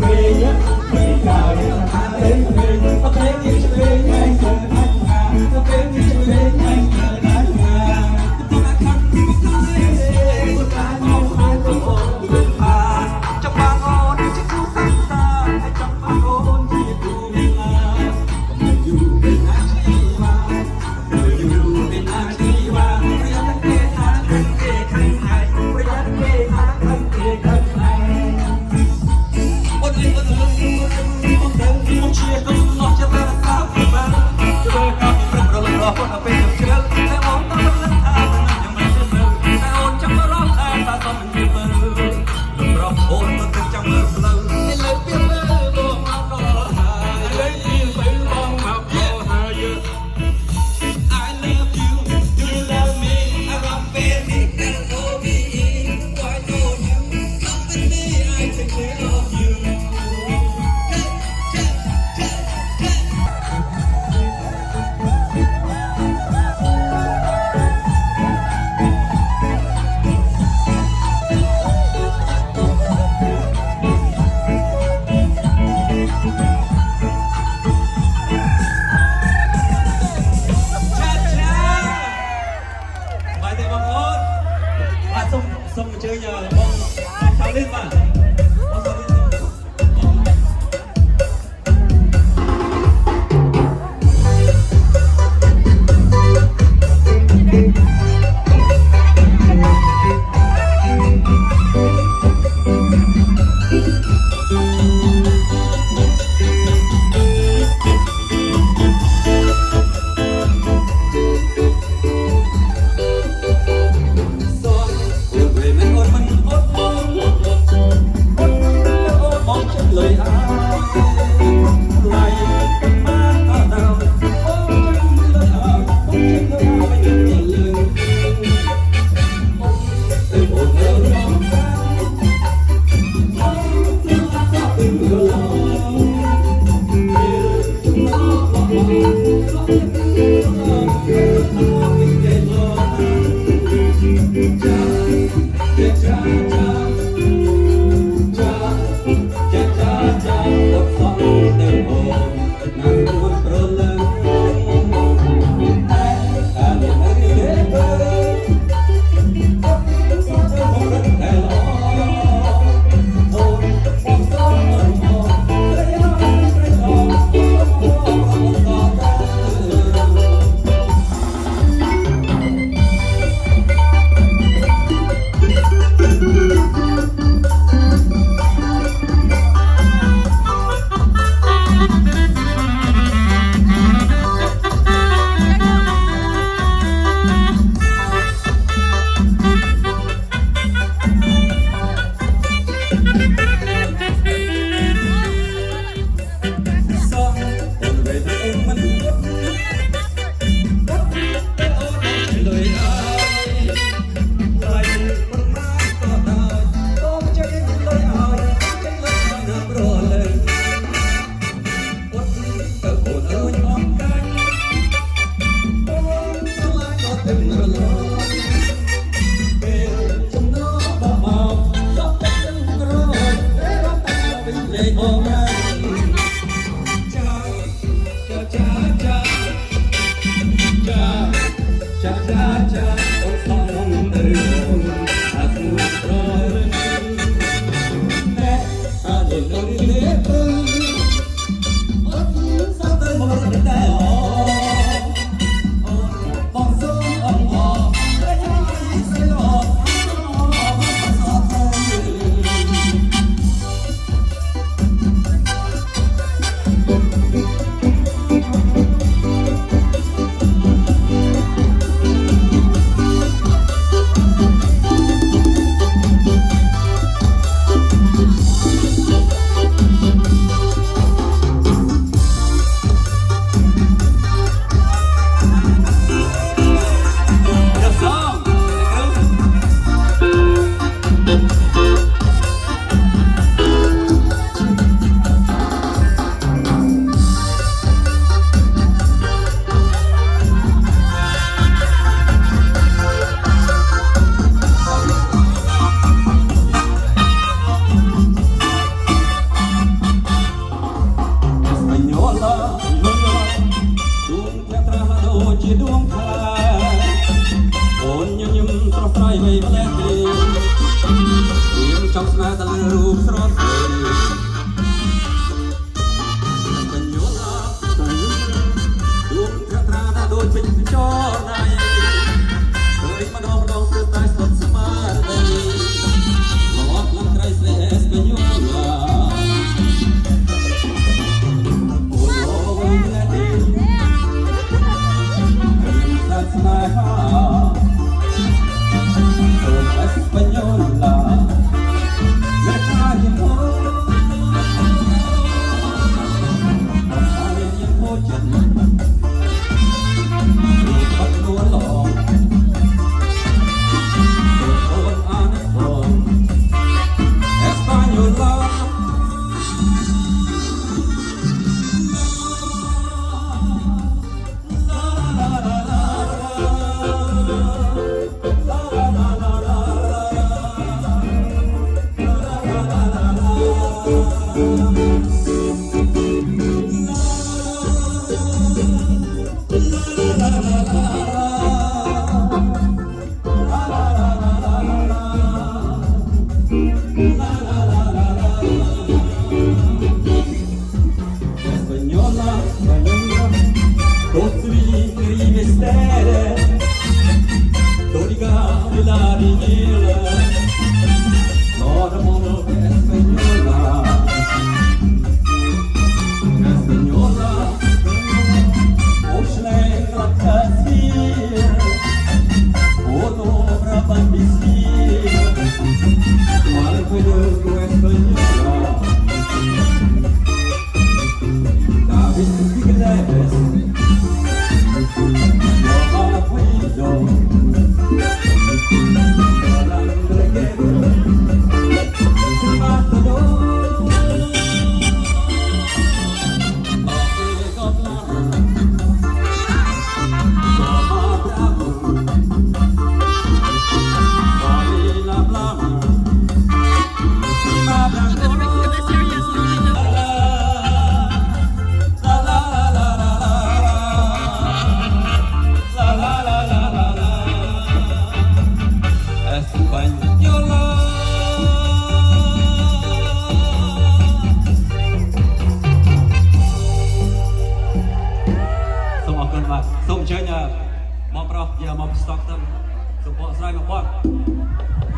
เ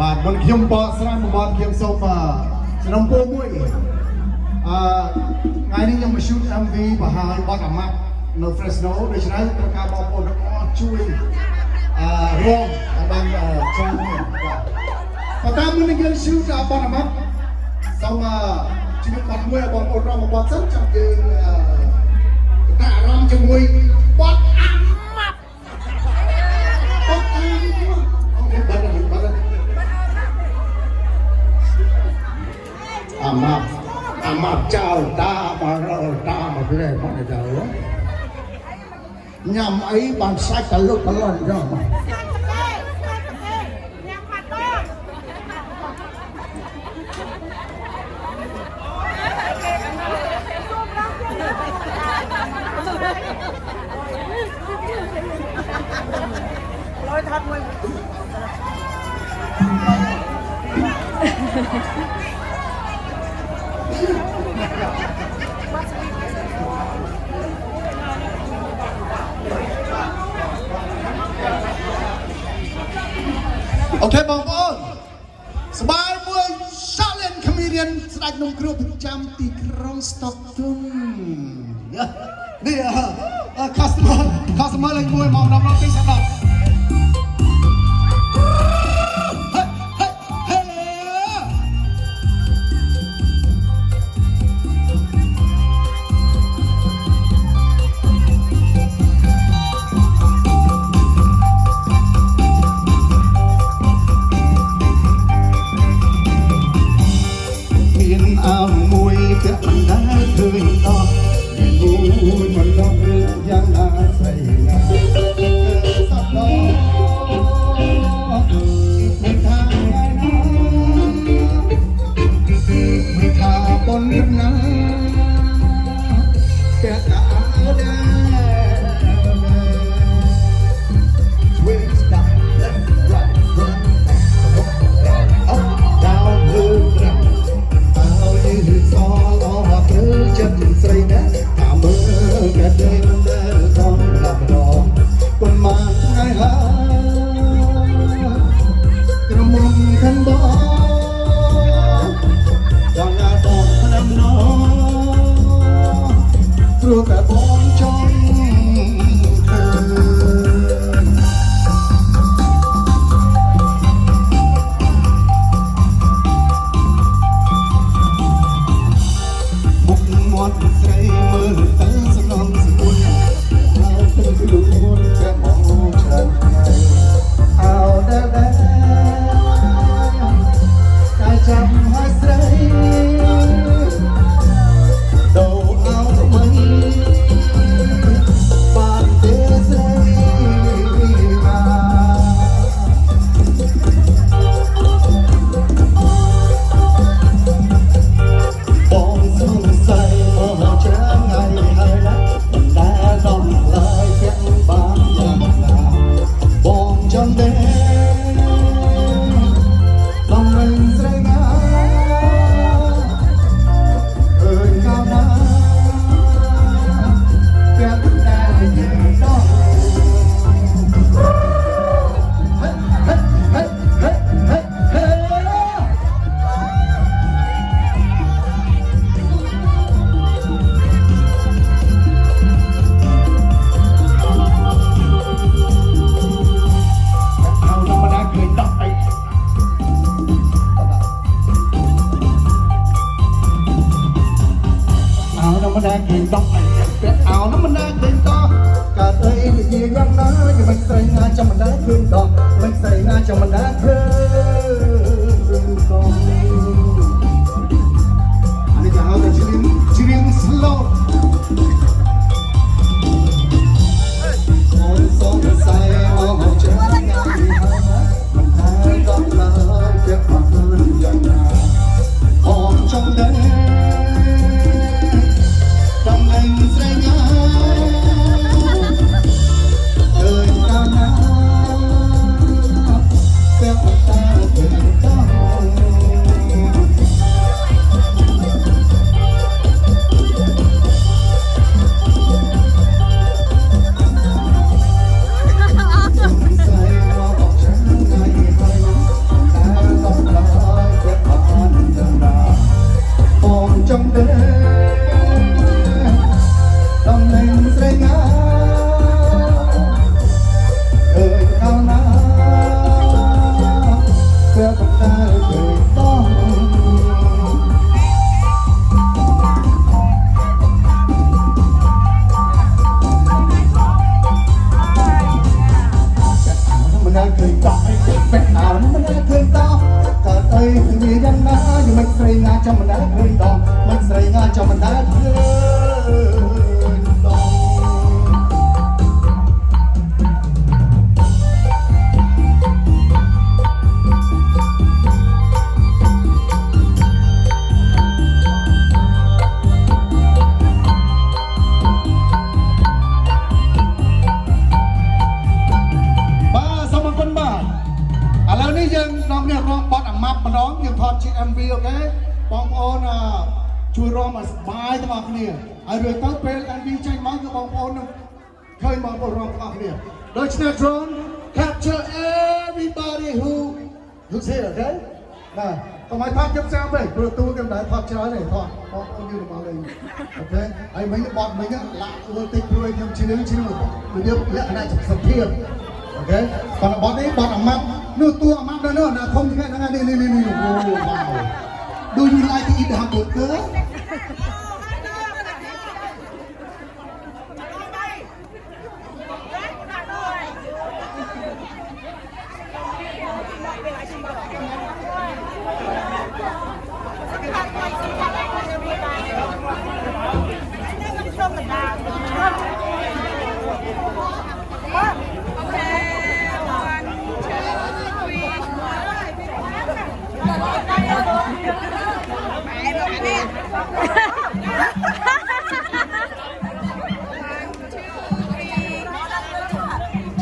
បាទមុនខ្ញុំបកស្រាយមកបាទខ្ញុំសូមសំណុំពរមួយថ្ងៃនេះខ្ញុំមក shoot MV បង្ហាញបទអាម៉ាប់នៅ Fresno ដូច្នេះត្រូវការបងប្អូនទាំងអស់ជួយរួមឲ្យបានចូលមួយបាទតាមមុននេះយើង shoot បទអាម៉ាប់សូមជួយបទមួយឲ្យបងប្អូនរំបទសិនចាំយើងតាអារម្មណ៍ជាមួយបទអាម៉ាប់បទអាម៉ាប់ចៅតាបារតាមកលេមកទៅញ៉ាំអីបានសាច់កលុកកលន់ចុះลอยทัดមួយអូខេបងប្អូនសบายមួយ Silent Comedian ស្ដេចនំគ្រោះប្រចាំទីក្រុង Stockton នេះcustomer លេខ1មកដល់ទីស្ដាប់បងសង្ស័យ เอาน้ำมันแดงกินต่อเปียกเอาน้ำมันแดงกินต่อกาเตยไม่ยืนยังนะอย่ามันใส่งานจะมันได้คืนต่อมันใส่งานจะมันได้คืนต่ออันนี้จะเอาแต่ชิลินสโลว์คนสงสัยว่าเขาจะยังไงมันหาดอกลายเก็บมาคืนยังไงหอมจงเดินดำเนินเส้นงานเดินตามน้ำเสียงตาเดินตามจงเดินดำเนินเส้นงานเอ่ยเอาน้ำเพื่อพวกเราเอ่ยต้องจะเอาน้ำมันได้เคยต่อเป็นเอาน้ำมันได้เคยต่อก็เอ่ยมียังนะอยู่ไม่เคยงานจะมันได้เคยต่อมันใส่งานจะมันได้เคยต่อแล้วนี่ยังน้องเนี่ยร้องบอสอ่ะมับมาร้องยังทอดชีเอ็มวีโอเคปองโอนช่วยร้องมาสบายทั้งหมดเนี่ยไอ้เรื่องตั้งเป็นเอ็มวีใจมั้งกับปองโอนเคยมาร้องทั้งหมดเนี่ยโดยชนะโดรน capture everybody who's here โอเคนะทำไมพักจับแซวไปประตูกันได้พักช้าเลยทอดปองโอนอยู่มาเลยโอเคไอ้ไม่บอสไม่เนี่ยละตัวติดด้วยยังชิ้นนึงเดี๋ยวเยอะขนาดจะสับเทียบโอเคตอนบอสนี้บอสอ่ะมับนู่นตัวมัดเนอะนะคงแค่นั้นนี่โอ้ว้าวดูยูไลที่อีดาบดเกิน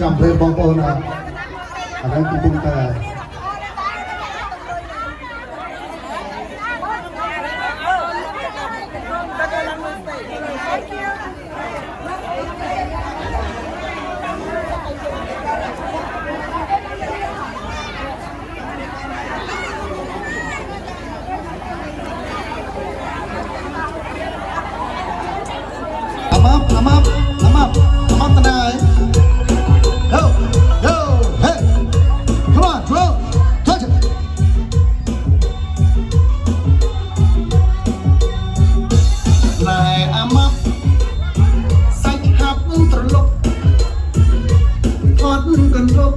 จำเพลงบองโอนอันนั้นเป็นแต่อามาตนาย Yo, hey, come on, drill, touch it. นายอามับใส่หับตลกทอดกันลบ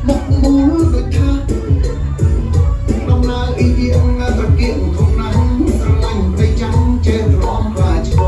หมกหมูด้วยท่าน้องนายเอียงตะเกียงของนั้นสลังไปจังเจ็บร้อนราชบ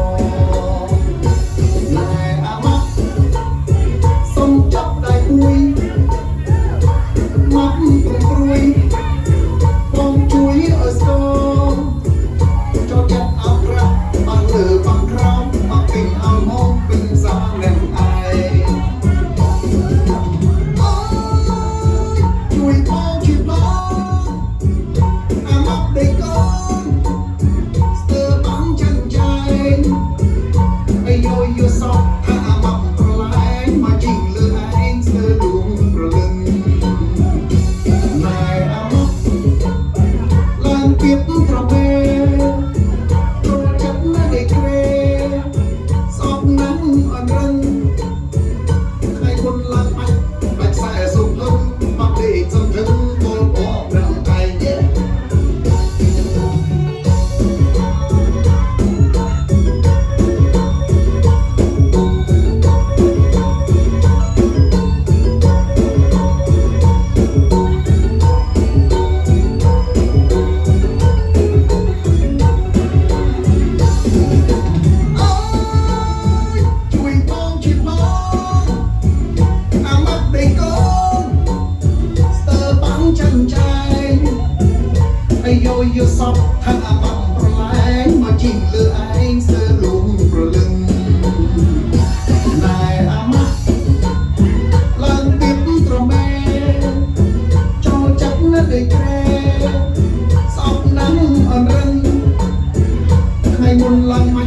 mạch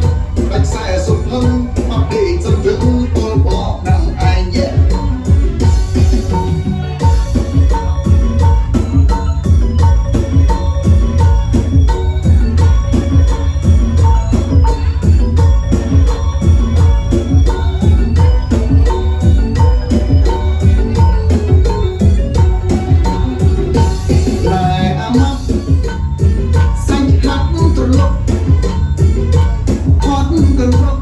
bạch xe sụp hông mặc để dân vững tôi bỏ nặng ai nhé hot gần rốc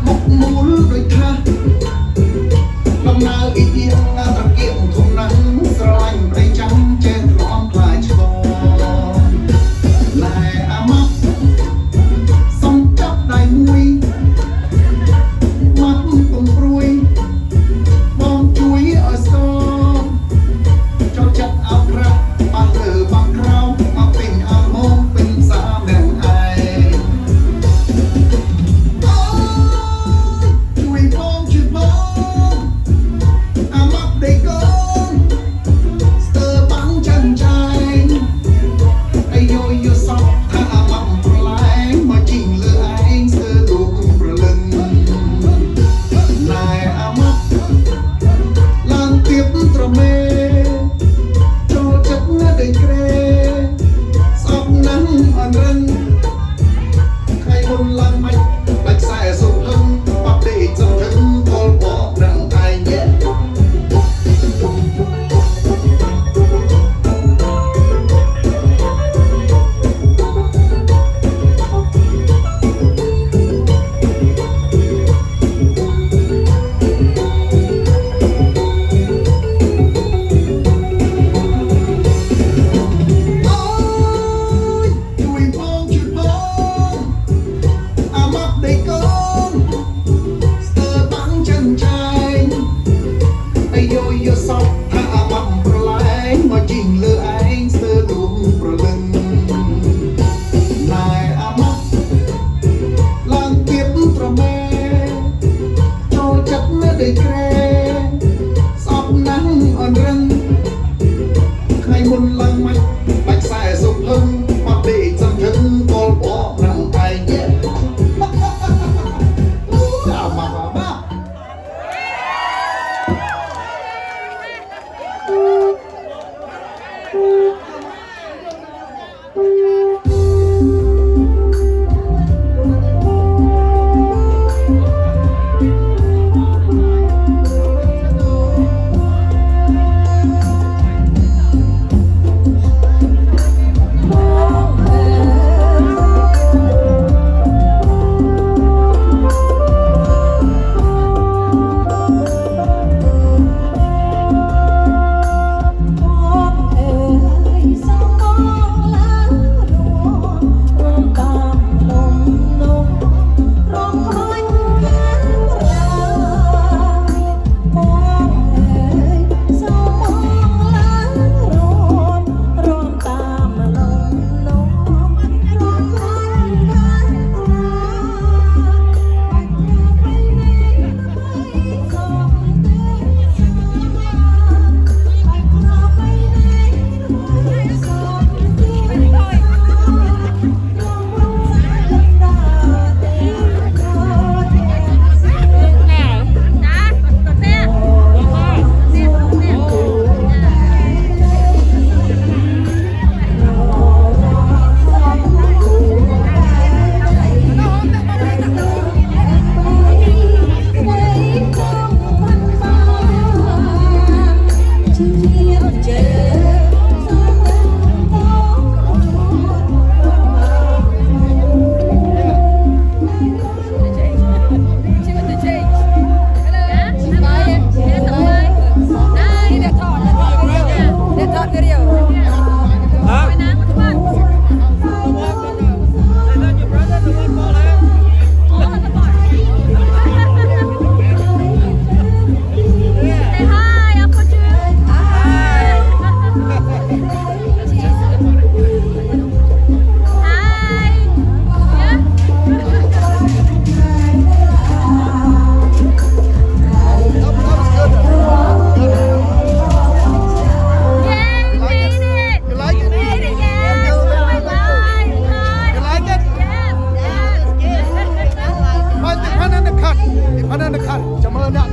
mốc mốc ចាំមើលអ្នក